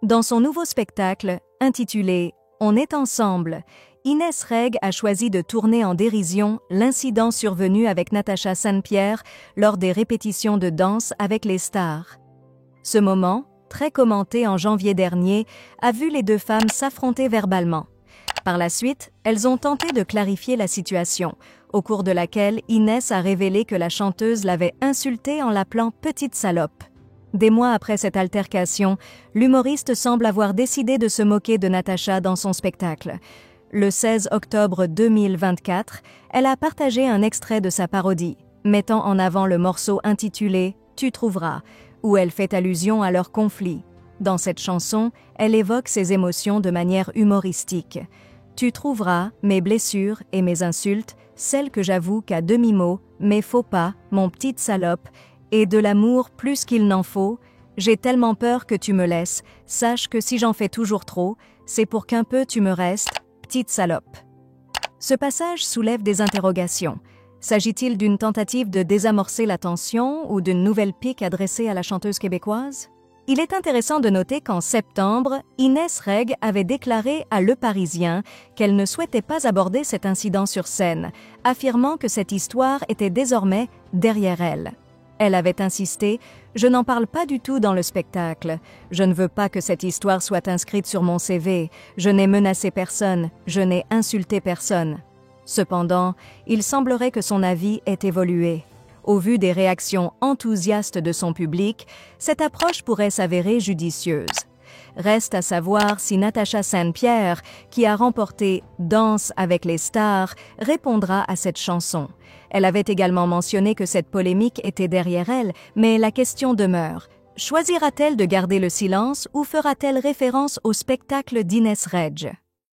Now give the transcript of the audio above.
Dans son nouveau spectacle, intitulé « On est ensemble », Inès Reg a choisi de tourner en dérision l'incident survenu avec Natacha Saint-Pierre lors des répétitions de danse avec les stars. Ce moment, très commenté en janvier dernier, a vu les deux femmes s'affronter verbalement. Par la suite, elles ont tenté de clarifier la situation, au cours de laquelle Inès a révélé que la chanteuse l'avait insultée en l'appelant « petite salope ». Des mois après cette altercation, l'humoriste semble avoir décidé de se moquer de Natacha dans son spectacle. Le 16 octobre 2024, elle a partagé un extrait de sa parodie, mettant en avant le morceau intitulé « Tu trouveras », où elle fait allusion à leur conflit. Dans cette chanson, elle évoque ses émotions de manière humoristique. « Tu trouveras mes blessures et mes insultes, celles que j'avoue qu'à demi-mot, mes faux pas, mon petite salope, et de l'amour plus qu'il n'en faut. J'ai tellement peur que tu me laisses, sache que si j'en fais toujours trop, c'est pour qu'un peu tu me restes, petite salope. » Ce passage soulève des interrogations. S'agit-il d'une tentative de désamorcer la tension ou d'une nouvelle pique adressée à la chanteuse québécoise? Il est intéressant de noter qu'en septembre, Inès Reg avait déclaré à Le Parisien qu'elle ne souhaitait pas aborder cet incident sur scène, affirmant que cette histoire était désormais derrière elle. Elle avait insisté « Je n'en parle pas du tout dans le spectacle. Je ne veux pas que cette histoire soit inscrite sur mon CV. Je n'ai menacé personne. Je n'ai insulté personne. » Cependant, il semblerait que son avis ait évolué. Au vu des réactions enthousiastes de son public, cette approche pourrait s'avérer judicieuse. Reste à savoir si Natacha Saint-Pierre, qui a remporté « Danse avec les stars », répondra à cette chanson. Elle avait également mentionné que cette polémique était derrière elle, mais la question demeure. Choisira-t-elle de garder le silence ou fera-t-elle référence au spectacle d'Inès Reg?